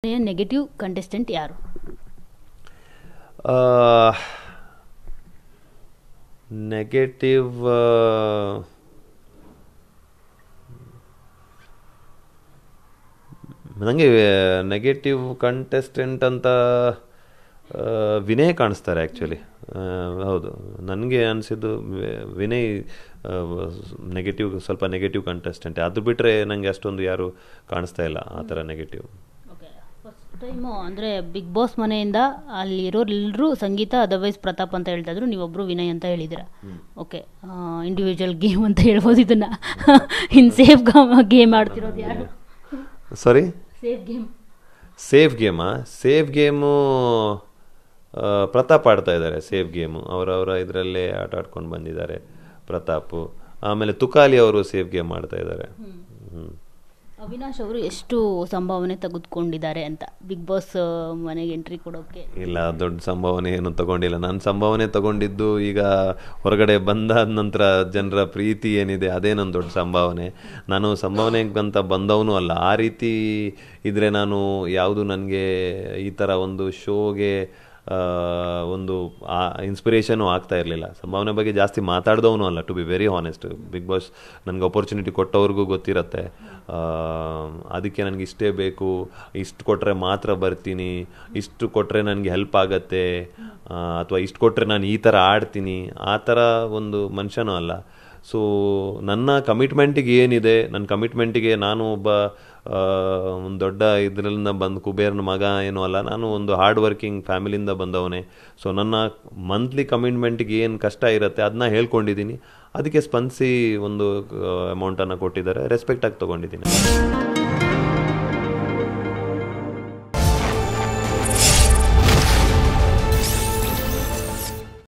Negative contestant ಯಾರು? Negative ನನಗೆ negative contestant ಅಂತ ವಿನಯ್ ಕಾಣಿಸ್ತಾರೆ ಆ್ಯಕ್ಚುಲಿ. ಹೌದು, ನನಗೆ ಅನಿಸಿದ್ದು ವಿನಯ್ ಸ್ವಲ್ಪ ನೆಗೆಟಿವ್ ಕಂಟೆಸ್ಟೆಂಟ್. ಅದು ಬಿಟ್ಟರೆ ನನಗೆ ಅಷ್ಟೊಂದು ಯಾರು ಕಾಣಿಸ್ತಾ ಇಲ್ಲ ಆ ಥರ ನೆಗೆಟಿವ್. ಫಸ್ಟ್ ಟೈಮು ಅಂದರೆ ಬಿಗ್ ಬಾಸ್ ಮನೆಯಿಂದ ಅಲ್ಲಿರೋರೆಲ್ಲರೂ ಸಂಗೀತ, ಅದರ್ವೈಸ್ ಪ್ರತಾಪ್ ಅಂತ ಹೇಳ್ತಾ ಇದ್ರು, ನೀವೊಬ್ಬರು ವಿನಯ್ ಅಂತ ಹೇಳಿದ್ದೀರಾ. ಓಕೆ, ಇಂಡಿವಿಜುವಲ್ ಗೇಮ್ ಅಂತ ಹೇಳ್ಬೋದು ಇದನ್ನು. ಇನ್ನು ಸೇಫ್ ಗೇಮ್ ಆಡ್ತಿರೋದು ಯಾರು? Sorry, safe game. Safe game Pratap ಆಡ್ತಾ ಇದ್ದಾರೆ. ಸೇಫ್ ಗೇಮು ಅವರವರ ಇದರಲ್ಲೇ ಆಟ ಆಡ್ಕೊಂಡು ಬಂದಿದ್ದಾರೆ ಪ್ರತಾಪು. ಆಮೇಲೆ ತುಕಾಲಿ ಅವರು ಸೇಫ್ ಗೇಮ್ ಆಡ್ತಾ ಇದ್ದಾರೆ. ಅವಿನಾಶ್ ಅವರು ಎಷ್ಟು ಸಂಭಾವನೆ ತೆಗೆದುಕೊಂಡಿದ್ದಾರೆ ಅಂತ ಬಿಗ್ ಬಾಸ್ ಮನೆಗೆ ಎಂಟ್ರಿ ಕೊಡೋಕೆ? ಇಲ್ಲ, ದೊಡ್ಡ ಸಂಭಾವನೆ ಏನು ತಗೊಂಡಿಲ್ಲ. ನಾನು ಸಂಭಾವನೆ ತಗೊಂಡಿದ್ದು ಈಗ ಹೊರಗಡೆ ಬಂದಾದ ನಂತರ ಜನರ ಪ್ರೀತಿ ಏನಿದೆ ಅದೇ ನನ್ನ ದೊಡ್ಡ ಸಂಭಾವನೆ. ನಾನು ಸಂಭಾವನೆಗಂತ ಬಂದವನು ಅಲ್ಲ. ಆ ರೀತಿ ಇದ್ರೆ ನಾನು ಯಾವುದು ನನಗೆ ಈ ಥರ ಒಂದು ಶೋಗೆ ಒಂದು ಇನ್ಸ್ಪಿರೇಷನು ಆಗ್ತಾ ಇರಲಿಲ್ಲ. ಸಂಭಾವನೆ ಬಗ್ಗೆ ಜಾಸ್ತಿ ಮಾತಾಡ್ದವನು ಅಲ್ಲ, to be very honest. Bigg Boss ನನಗೆ ಅಪರ್ಚುನಿಟಿ ಕೊಟ್ಟವ್ರಿಗೂ ಗೊತ್ತಿರತ್ತೆ. ಅದಕ್ಕೆ ನನಗೆ ಇಷ್ಟೇ ಬೇಕು, ಇಷ್ಟು ಕೊಟ್ಟರೆ ಮಾತ್ರ ಬರ್ತೀನಿ, ಇಷ್ಟು ಕೊಟ್ಟರೆ ನನಗೆ ಹೆಲ್ಪ್ ಆಗತ್ತೆ, ಅಥವಾ ಇಷ್ಟು ಕೊಟ್ಟರೆ ನಾನು ಈ ಥರ ಆಡ್ತೀನಿ, ಆ ಥರ ಒಂದು ಮನುಷ್ಯನೂ ಅಲ್ಲ. ಸೊ ನನ್ನ ಕಮಿಟ್ಮೆಂಟಿಗೆ ಏನಿದೆ, ನನ್ನ ಕಮಿಟ್ಮೆಂಟಿಗೆ ನಾನು ಒಬ್ಬ ಒಂದು ದೊಡ್ಡ ಇದರಿಂದ ಬಂದು ಕುಬೇರನ ಮಗ ಏನೂ ಅಲ್ಲ. ನಾನು ಒಂದು ಹಾರ್ಡ್ ವರ್ಕಿಂಗ್ ಫ್ಯಾಮಿಲಿಯಿಂದ ಬಂದವನೇ. ಸೊ ನನ್ನ ಮಂತ್ಲಿ ಕಮಿಟ್ಮೆಂಟಿಗೆ ಏನು ಕಷ್ಟ ಇರುತ್ತೆ ಅದನ್ನ ಹೇಳ್ಕೊಂಡಿದ್ದೀನಿ. ಅದಕ್ಕೆ ಸ್ಪಂದಿಸಿ ಒಂದು ಅಮೌಂಟನ್ನು ಕೊಟ್ಟಿದ್ದಾರೆ, ರೆಸ್ಪೆಕ್ಟಾಗಿ ತೊಗೊಂಡಿದ್ದೀನಿ.